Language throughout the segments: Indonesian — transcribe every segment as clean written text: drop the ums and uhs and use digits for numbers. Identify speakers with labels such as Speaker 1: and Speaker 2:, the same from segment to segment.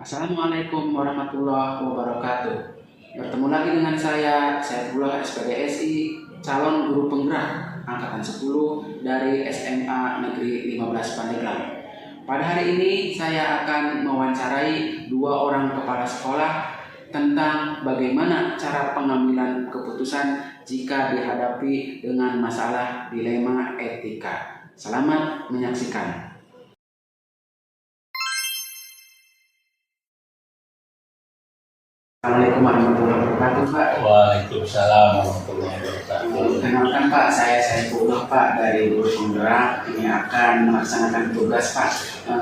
Speaker 1: Assalamualaikum warahmatullahi wabarakatuh. Bertemu lagi dengan saya Saifullah SPDSI, calon guru penggerak angkatan 10 dari SMA Negeri 15 Pandeglang. Pada hari ini saya akan mewawancarai dua orang kepala sekolah tentang bagaimana cara pengambilan keputusan jika dihadapi dengan masalah dilema etika. Selamat menyaksikan. Assalamualaikum warahmatullahi wabarakatuh, Pak.
Speaker 2: Waalaikumsalam warahmatullahi wabarakatuh.
Speaker 1: Kenalkan Pak, saya Saifullah Pak dari guru penggerak. Ini akan melaksanakan tugas Pak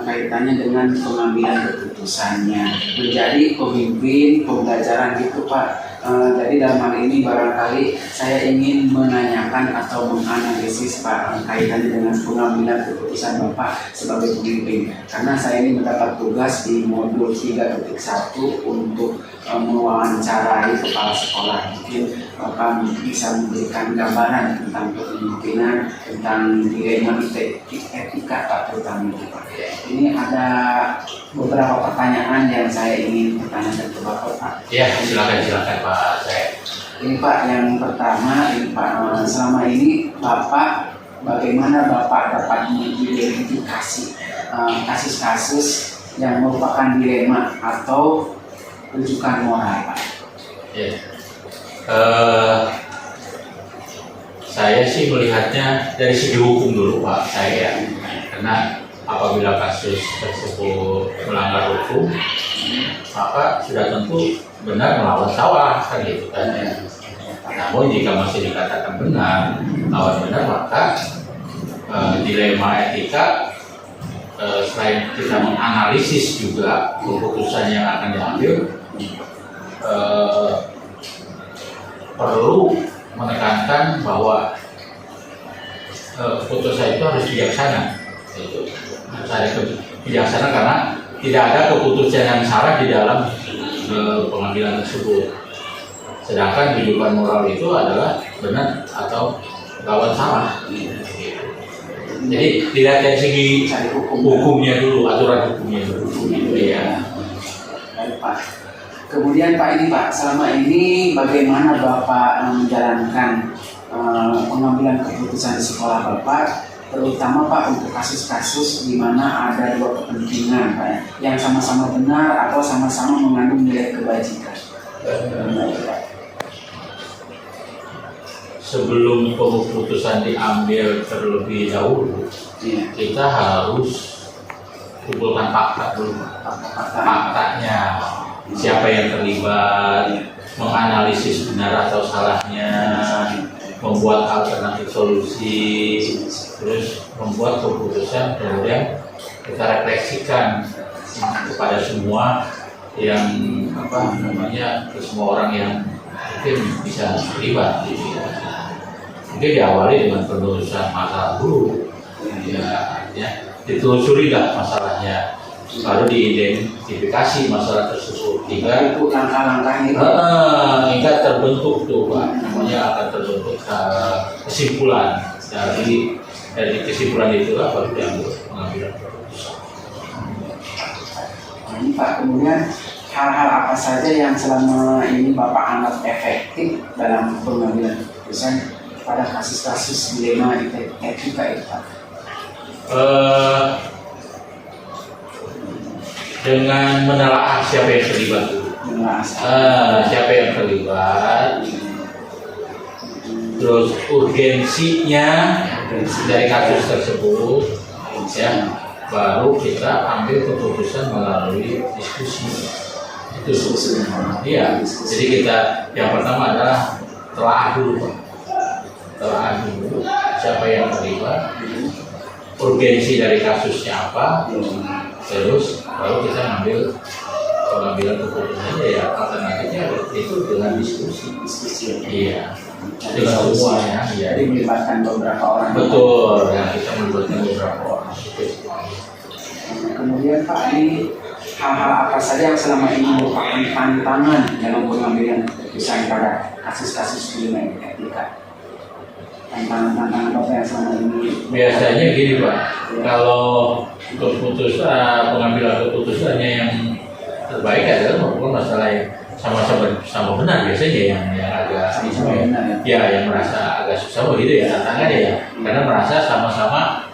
Speaker 1: kaitannya dengan pengambilan keputusannya menjadi pemimpin pembelajaran gitu Pak. Jadi dalam hal ini barangkali saya ingin menanyakan atau menganalisis Pak kaitannya dengan pengambilan keputusan Bapak sebagai pemimpin. Karena saya ini mendapat tugas di modul 3.1 untuk mewawancarai kepala sekolah. Mungkin Bapak bisa memberikan gambaran tentang kepemimpinan, tentang dilema etika Pak terutama itu Pak. Ini ada beberapa pertanyaan yang saya ingin bertanyakan ke Bapak Pak.
Speaker 2: Ya, silakan Pak.
Speaker 1: Ini Pak, yang pertama ini Pak, selama ini Bapak bagaimana Bapak dapat mengidentifikasi kasus-kasus yang merupakan dilema atau rujukan moral Pak?
Speaker 2: Ya. Saya sih melihatnya dari segi hukum dulu Pak. Karena apabila kasus tersebut melanggar hukum, maka sudah tentu benar melawan salah kan gitu kan. Namun jika masih dikatakan benar lawan benar, maka dilema etika selain kita menganalisis juga keputusan yang akan diambil, perlu menekankan bahwa keputusan itu harus bijaksana. Harus ada bijaksana karena tidak ada keputusan yang salah di dalam pengambilan tersebut. Sedangkan rujukan moral itu adalah benar atau lawan salah. Jadi dilihat dari segi hukumnya dulu, aturan hukumnya dulu. Ya.
Speaker 1: Baik Pak. Kemudian Pak ini Pak, selama ini bagaimana Bapak menjalankan pengambilan keputusan di sekolah Bapak, terutama Pak untuk kasus-kasus di mana ada dua kepentingan Pak yang sama-sama benar atau sama-sama mengandung nilai kebajikan.
Speaker 2: Sebelum keputusan diambil terlebih dahulu, kita harus kumpulkan fakta dulu. Faktanya, siapa yang terlibat, menganalisis benar atau salahnya, membuat alternatif solusi, terus membuat keputusan, kemudian kita refleksikan kepada semua yang ke semua orang yang mungkin bisa terlibat. Mungkin diawali dengan penelusuran masalah dulu, ditelusuri masalahnya, baru diidentifikasi masalah tersebut hingga
Speaker 1: itu langkah-langkahnya
Speaker 2: hingga terbentuk tuh Pak, namanya akan terbentuk kesimpulan. Dari kesimpulan itulah baru diambil pengambilan keputusan.
Speaker 1: Ini Pak, kemudian hal-hal apa saja yang selama ini Bapak anggap efektif dalam pengambilan keputusan pada kasus-kasus dilema etika itu Pak?
Speaker 2: Dengan menelaah siapa yang terlibat dulu. Siapa yang terlibat, terus urgensinya dari kasus tersebut, baru kita ambil keputusan melalui diskusi. Itu iya. Jadi kita yang pertama adalah telaah dulu siapa yang terlibat, urgensi dari kasusnya apa, terus baru kita ambil pengambilan keputusannya. Alternatifnya itu dengan diskusi. Iya. Dengan semuanya.
Speaker 1: Jadi melibatkan beberapa orang.
Speaker 2: Betul. Kita melibatkan beberapa orang.
Speaker 1: Kemudian Pak, ini hal-hal apa saja yang selama ini merupakan tantangan dalam pengambilan keputusan pada kasus-kasus dilema etika? Tantangan Bapak yang selama ini?
Speaker 2: Biasanya gini Pak, kalau pengambilan keputusannya yang terbaik adalah membangun masalah yang sama benar biasanya yang agak
Speaker 1: Sama-sama benar,
Speaker 2: ya yang merasa agak susah begitu ya tantangannya ya, karena merasa sama-sama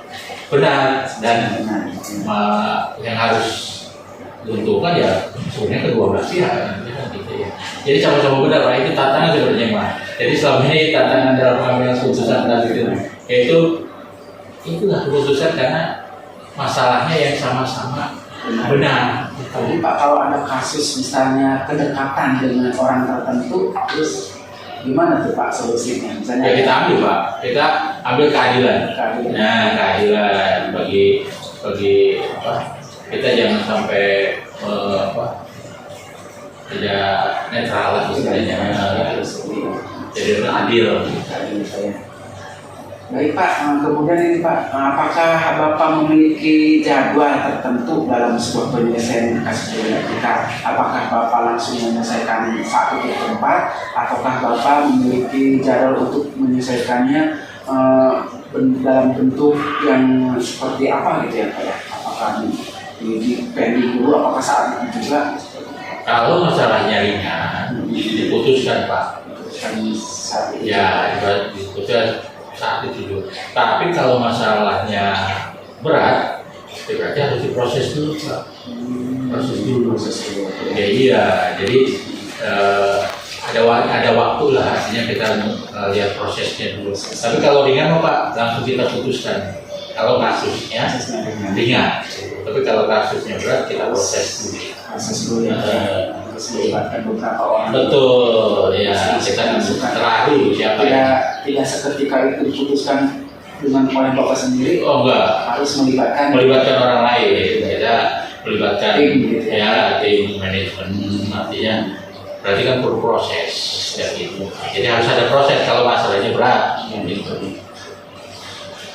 Speaker 2: benar dan yang harus diuntungkan ya sebenarnya kedua belah pihak gitu ya. Jadi sama-sama benar Pak, itu tantangan sebenarnya Pak. Jadi selama ini tantangan dalam pengambilan keputusan tadi itu yaitu itulah keputusan karena masalahnya yang sama-sama benar.
Speaker 1: Tapi Pak, kalau ada kasus misalnya kedekatan dengan orang tertentu, terus gimana tuh Pak solusinya? Misalnya
Speaker 2: Ya kita ambil Pak, kita ambil keadilan. Nah keadilan bagi apa? Kita jangan sampai tidak netral lah istilahnya. Jadi adil.
Speaker 1: Baik Pak, kemudian ini Pak, apakah Bapak memiliki jadwal tertentu dalam sebuah penyelesaian kasus pidana kita? Apakah Bapak langsung menyelesaikan satu tempat, ataukah Bapak memiliki jadwal untuk menyelesaikannya dalam bentuk yang seperti apa gitu ya Pak ya? Apakah di pending dulu, apakah saat itu juga?
Speaker 2: Kalau masalahnya ringan, diputuskan Pak. Ya, diputuskan saat itu juga. Tapi kalau masalahnya berat, berarti harus diproses dulu Pak. Proses dulu. Ya iya, jadi ada waktu lah, artinya kita lihat prosesnya dulu. Tapi kalau ringan Pak, langsung kita putuskan. Kalau kasusnya ringan, tapi kalau kasusnya berat kita proses dulu.
Speaker 1: Proses dulu ya. Harus melibatkan beberapa orang.
Speaker 2: Betul, ya kita terakhir siapa ya?
Speaker 1: Tidak seketika itu diputuskan dengan oleh Bapak sendiri.
Speaker 2: Oh enggak,
Speaker 1: harus melibatkan
Speaker 2: orang lain. Kita melibatkan
Speaker 1: tim, gitu.
Speaker 2: Ya tim manajemen, artinya berarti kan perlu proses ya gitu. Jadi harus ada proses kalau masalahnya berat. Gitu.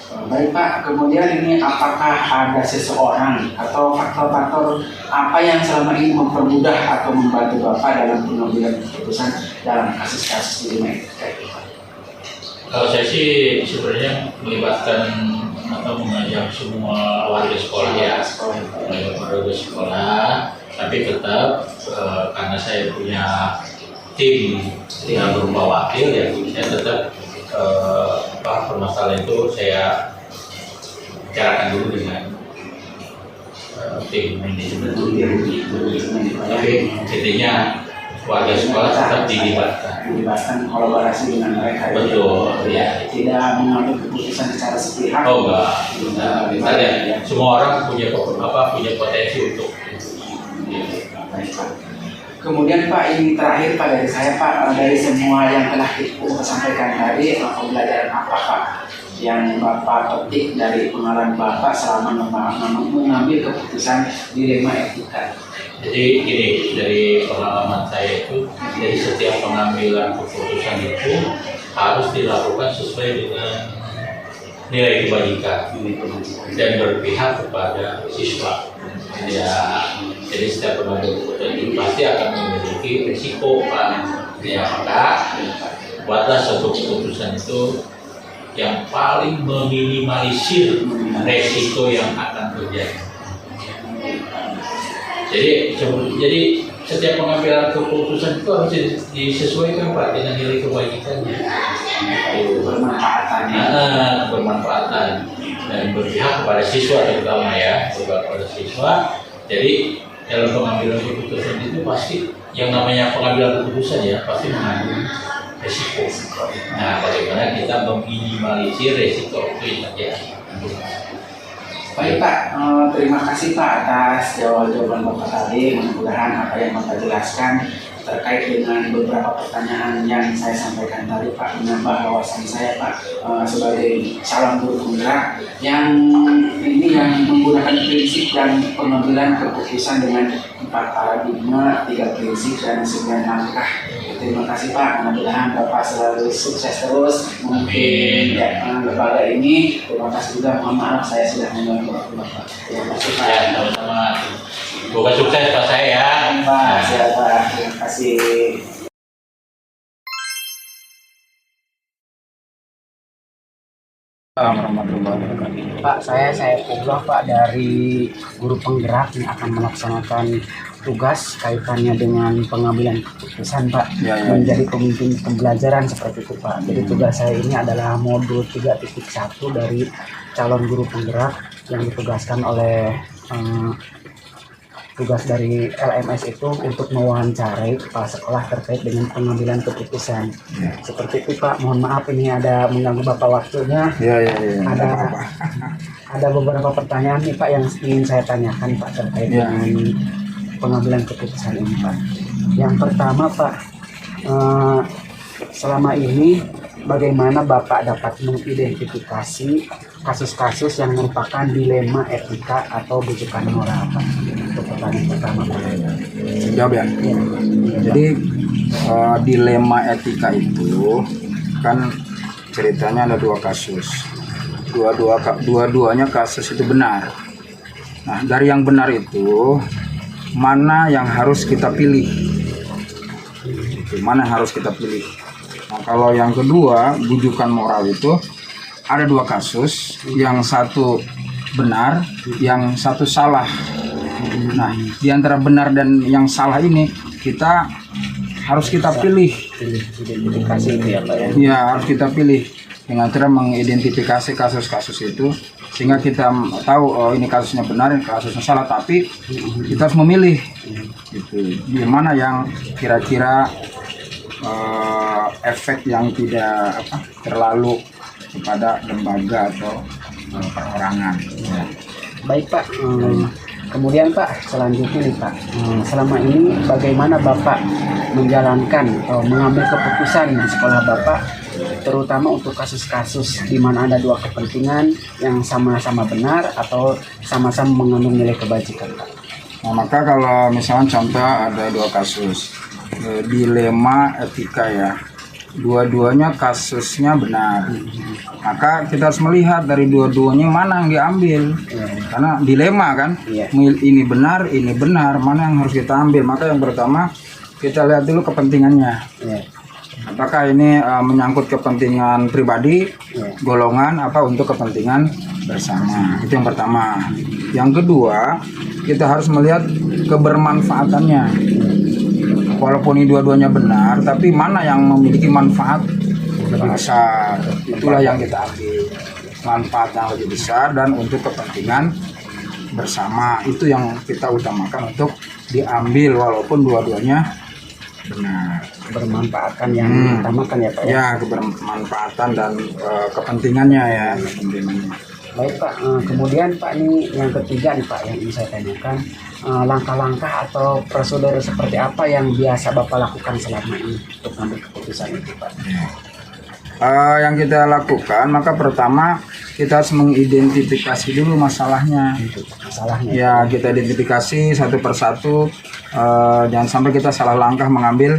Speaker 1: Baik Pak, kemudian ini apakah ada seseorang atau faktor-faktor apa yang selama ini mempermudah atau membantu Bapak dalam pengambilan keputusan dalam kasus-kasus ini?
Speaker 2: Kalau saya sih sebenarnya melibatkan atau mengajak semua warga sekolah ya, warga sekolah, tapi tetap karena saya punya tim yang berupa wakil ya, saya tetap permasalahan itu saya bicarakan dulu dengan tim manajemen tapi intinya warga sekolah tetap dilibatkan
Speaker 1: kolaborasi dengan mereka.
Speaker 2: Betul ya,
Speaker 1: tidak mengambil keputusan secara sepihak.
Speaker 2: Oh enggak, misalnya semua orang punya potensi untuk
Speaker 1: Kemudian Pak, ini terakhir Pak dari saya Pak, dari semua yang telah kita sampaikan tadi, pembelajaran apa Pak yang Bapak petik dari pengalaman Bapak selama mengambil keputusan dilema etika?
Speaker 2: Jadi gini, dari pengalaman saya itu, dari setiap pengambilan keputusan itu harus dilakukan sesuai dengan nilai kebajikan dan berpihak kepada siswa. Ya, jadi setiap pengambil keputusan itu pasti akan memiliki risiko Pak. Ya, maka buatlah suatu keputusan itu yang paling meminimalisir resiko yang akan terjadi. Jadi setiap pengambilan keputusan itu harus disesuaikan Pak dengan nilai kebajikannya. Bermanfaatan dan berpihak kepada siswa terutama ya, kepada siswa. Jadi dalam pengambilan keputusan itu pasti yang namanya pengambilan keputusan ya pasti mengandung resiko. Nah, bagaimana kita meminimalisir resiko itu ya.
Speaker 1: Baik Pak, terima kasih Pak atas jawaban Bapak tadi. Mudah-mudahan apa yang Bapak jelaskan terkait dengan beberapa pertanyaan yang saya sampaikan tadi Pak menambah wawasan saya Pak sebagai calon guru penggerak yang menggunakan prinsip dan pengambilan keputusan dengan 4 paradigma, 3 prinsip dan 9 langkah. Terima kasih Pak, mudah-mudahan Bapak selalu sukses terus mungkin lembaga ini. Terima kasih juga, mohon maaf saya sudah mengganggu waktu Bapak. Terima kasih Pak.
Speaker 2: Ya, sama-sama. Semoga sukses Pak saya ya.
Speaker 1: Pak, siap Pak. Terima kasih. Warahmatullahi wabarakatuh. Pak, saya Pullah Pak dari guru penggerak yang akan melaksanakan tugas kaitannya dengan pengambilan keputusan Pak, menjadi pemimpin pembelajaran seperti itu Pak. Jadi tugas saya ini adalah modul 3.1 dari calon guru penggerak yang ditugaskan oleh tugas dari LMS itu untuk mewawancarai kepala sekolah terkait dengan pengambilan keputusan. Seperti itu Pak, mohon maaf ini ada mengganggu Bapak waktunya. Ada beberapa pertanyaan nih Pak yang ingin saya tanyakan Pak terkait dengan pengambilan keputusan ini Pak. Yang pertama Pak, selama ini bagaimana Bapak dapat mengidentifikasi kasus-kasus yang merupakan dilema etika atau bujukan moral Pak? Untuk pertanyaan pertama Pak.
Speaker 3: Jawab ya. Jadi dilema etika itu kan ceritanya ada 2 kasus. Dua-duanya kasus itu benar. Nah, dari yang benar itu mana yang harus kita pilih? Mana yang harus kita pilih? Nah, kalau yang kedua, bujukan moral itu ada 2 kasus, yang satu benar, yang satu salah. Nah, di antara benar dan yang salah ini harus kita pilih.
Speaker 1: Identifikasi itu ya Pak ya?
Speaker 3: Ya, harus kita pilih dengan cara mengidentifikasi kasus-kasus itu, sehingga kita tahu oh ini kasusnya benar, ini kasusnya salah, tapi kita harus memilih. Gitu. Di mana yang kira-kira efek yang tidak terlalu kepada lembaga atau perorangan. Ya.
Speaker 1: Baik Pak, kemudian Pak selanjutnya nih Pak, selama ini bagaimana Bapak menjalankan atau mengambil keputusan di sekolah Bapak, terutama untuk kasus-kasus di mana ada 2 kepentingan yang sama-sama benar atau sama-sama mengandung nilai kebajikan Pak?
Speaker 3: Nah, maka kalau misalnya contoh ada 2 kasus dilema etika ya, dua-duanya kasusnya benar, maka kita harus melihat dari dua-duanya mana yang diambil, karena dilema kan, ini benar, mana yang harus kita ambil. Maka yang pertama kita lihat dulu kepentingannya, apakah ini menyangkut kepentingan pribadi, golongan, apa untuk kepentingan bersama. Itu yang pertama. Yang kedua, kita harus melihat kebermanfaatannya. Walaupun ini dua-duanya benar, tapi mana yang memiliki manfaat lebih besar, itulah yang kita ambil. Manfaat yang lebih besar dan untuk kepentingan bersama, itu yang kita utamakan untuk diambil walaupun dua-duanya benar.
Speaker 1: Bermanfaatkan yang utamakan ya Pak ya?
Speaker 3: Ya, kebermanfaatan dan kepentingannya ya.
Speaker 1: Baik Pak, kemudian Pak ini yang ketiga nih Pak yang ingin saya tanyakan, langkah-langkah atau prosedur seperti apa yang biasa Bapak lakukan selama ini untuk mengambil keputusan itu Pak?
Speaker 3: Yang kita lakukan, maka pertama kita harus mengidentifikasi dulu masalahnya. Ya, kita identifikasi satu persatu, jangan sampai kita salah langkah mengambil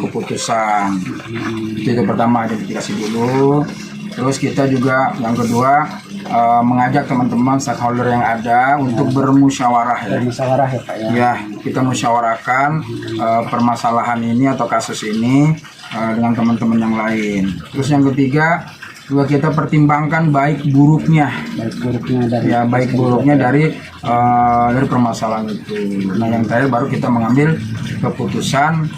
Speaker 3: keputusan. Itu pertama, identifikasi dulu. Terus kita juga yang kedua mengajak teman-teman stakeholder yang ada untuk bermusyawarah ya.
Speaker 1: Bermusyawarah ya Pak ya?
Speaker 3: Ya, kita musyawarahkan permasalahan ini atau kasus ini dengan teman-teman yang lain. Terus yang ketiga juga kita pertimbangkan baik buruknya dari permasalahan itu. Nah, yang terakhir baru kita mengambil keputusan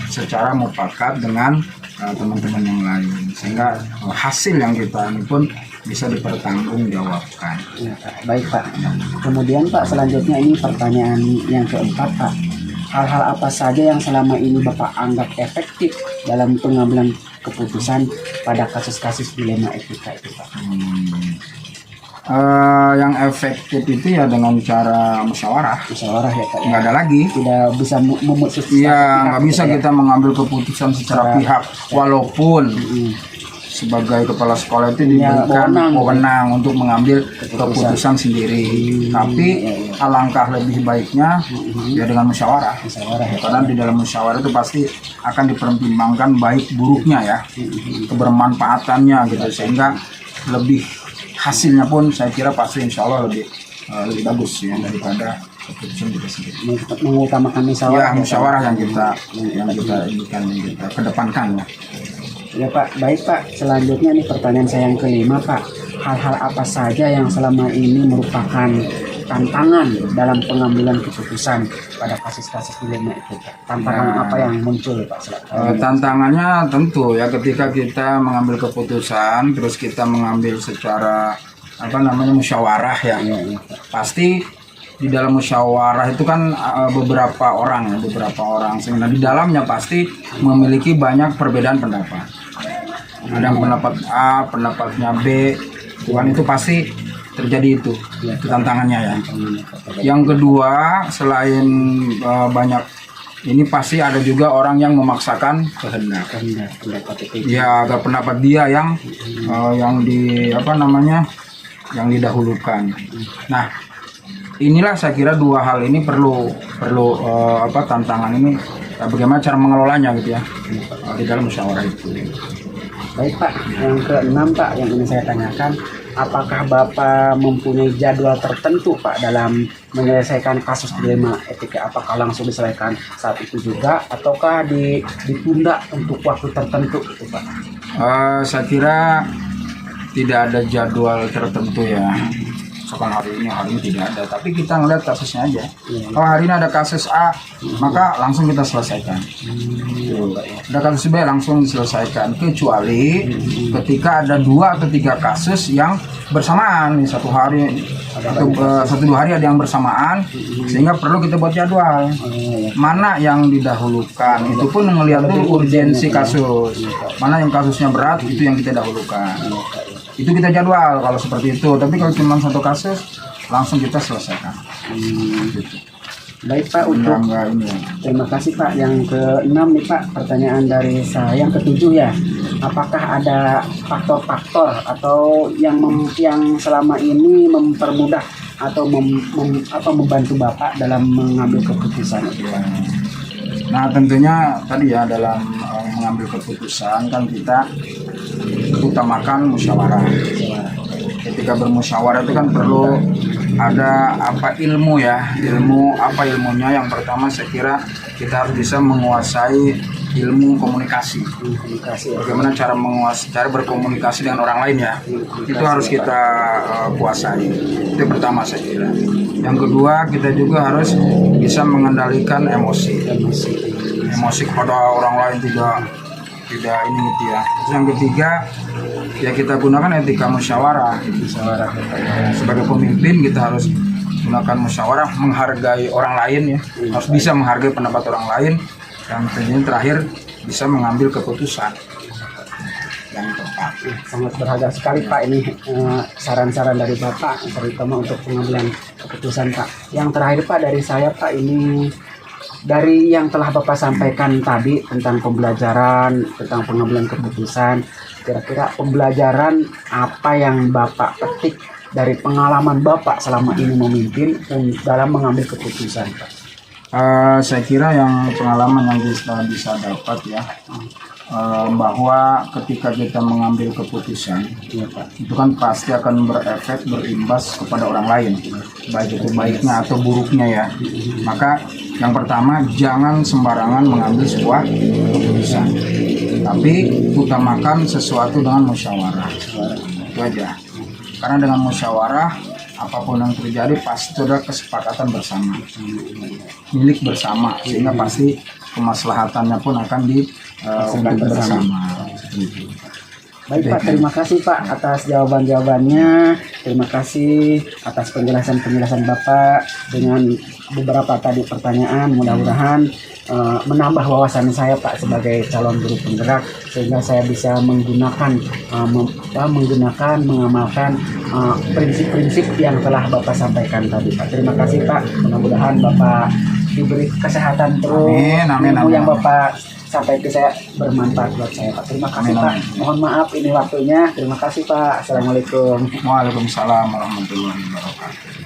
Speaker 3: secara mufakat dengan teman-teman yang lain, sehingga hasil yang kita ini pun bisa dipertanggungjawabkan.
Speaker 1: Ya, Pak. Baik Pak. Kemudian Pak selanjutnya ini pertanyaan yang keempat Pak. Hal-hal apa saja yang selama ini Bapak anggap efektif dalam pengambilan keputusan pada kasus-kasus dilema etika itu Pak?
Speaker 3: Yang efektif itu ya dengan cara musyawarah ya Pak. Nggak ada lagi.
Speaker 1: Tidak bisa memutuskan.
Speaker 3: Iya, nggak bisa kita mengambil keputusan secara pihak, walaupun sebagai kepala sekolah itu diberikan wewenang untuk mengambil keputusan sendiri. Tapi alangkah lebih baiknya ya dengan musyawarah. Karena di dalam musyawarah itu pasti akan dipertimbangkan baik buruknya ya, kebermanfaatannya gitu, sehingga lebih hasilnya pun saya kira pasti insya Allah lebih bagus ya daripada keputusan kita sendiri.
Speaker 1: Mengutamakan musyawarah.
Speaker 3: Ya, musyawarah yang kita kedepankan ya.
Speaker 1: Ya Pak, baik Pak. Selanjutnya nih pertanyaan saya yang kelima Pak. Hal-hal apa saja yang selama ini merupakan
Speaker 4: tantangan dalam pengambilan keputusan pada kasus-kasus dilema itu, Pak? Tantangan apa yang muncul, Pak?
Speaker 3: Tantangannya tentu ya, ketika kita mengambil keputusan terus kita mengambil secara musyawarah ya. Pasti di dalam musyawarah itu kan beberapa orang, sehingga di dalamnya pasti memiliki banyak perbedaan pendapat. Ada yang pendapat A, pendapatnya B, itu pasti terjadi itu tantangannya ya. Yang kedua, selain banyak ini, pasti ada juga orang yang memaksakan kehendak. Ya, ada pendapat dia yang yang didahulukan. Nah, inilah saya kira dua hal ini perlu tantangan ini, bagaimana cara mengelolanya gitu ya di dalam musyawarah itu.
Speaker 4: Baik Pak, yang keenam Pak yang ingin saya tanyakan, apakah Bapak mempunyai jadwal tertentu Pak dalam menyelesaikan kasus dilema etika? Apakah langsung diselesaikan saat itu juga, ataukah ditunda untuk waktu tertentu itu Pak?
Speaker 3: Saya kira tidak ada jadwal tertentu ya. Misalkan hari ini tidak ada, tapi kita ngeliat kasusnya aja. Kalau hari ini ada kasus A, maka langsung kita selesaikan. Ada kasus B, langsung diselesaikan. Kecuali ketika ada 2 atau 3 kasus yang bersamaan, satu hari atau 1-2 hari ada yang bersamaan, sehingga perlu kita buat jadwal. Mana yang didahulukan, itu pun melihat dulu urgensi kasus. Mana yang kasusnya berat, itu yang kita dahulukan. Itu kita jadwal kalau seperti itu. Tapi kalau cuma satu kasus, langsung kita selesaikan.
Speaker 4: Baik Pak, terima kasih Pak. Yang ke-6 nih Pak, pertanyaan dari saya. Yang ke-7 ya, apakah ada faktor-faktor atau yang selama ini mempermudah atau membantu Bapak dalam mengambil keputusan?
Speaker 3: Nah, tentunya tadi ya, dalam mengambil keputusan kan kita utamakan musyawarah. Ketika bermusyawarah itu kan perlu ada ilmu ya. Ilmunya yang pertama saya kira kita harus bisa menguasai ilmu komunikasi. Bagaimana cara berkomunikasi dengan orang lain ya. Itu harus kita kuasai. Itu yang pertama saya kira. Yang kedua, kita juga harus bisa mengendalikan emosi kepada orang lain, tidak ini gitu ya. Terus yang ketiga, ya kita gunakan etika musyawarah. Sebagai pemimpin kita harus gunakan musyawarah, menghargai orang lain ya. Harus bisa menghargai pendapat orang lain, dan tentunya terakhir bisa mengambil keputusan yang tepat.
Speaker 4: Sangat berharga sekali Pak ini saran-saran dari Bapak, terutama untuk pengambilan keputusan Pak. Yang terakhir Pak dari saya Pak, ini dari yang telah Bapak sampaikan tadi tentang pembelajaran, tentang pengambilan keputusan, kira-kira pembelajaran apa yang Bapak petik dari pengalaman Bapak selama ini memimpin dalam mengambil keputusan Pak?
Speaker 3: Saya kira yang pengalaman yang kita bisa dapat ya, bahwa ketika kita mengambil keputusan ya Pak, itu kan pasti akan berimbas kepada orang lain, baik itu baiknya atau buruknya ya. Maka yang pertama, jangan sembarangan mengambil sebuah keputusan, tapi utamakan sesuatu dengan musyawarah. Itu aja. Karena dengan musyawarah, apapun yang terjadi pasti ada kesepakatan bersama, milik bersama, sehingga pasti kemaslahatannya pun akan diungkapkan bersama.
Speaker 4: Baik Pak, terima kasih Pak atas jawaban-jawabannya. Terima kasih atas penjelasan-penjelasan Bapak dengan beberapa tadi pertanyaan. Mudah-mudahan menambah wawasan saya Pak sebagai calon guru penggerak, sehingga saya bisa mengamalkan prinsip-prinsip yang telah Bapak sampaikan tadi Pak. Terima kasih Pak. Mudah-mudahan Bapak diberi kesehatan terus.
Speaker 3: Amin.
Speaker 4: Yang Bapak sampai ke saya bermanfaat buat saya Pak. Terima kasih Pak. Mohon maaf ini waktunya. Terima kasih Pak. Assalamualaikum.
Speaker 3: Waalaikumsalam warahmatullahi wabarakatuh.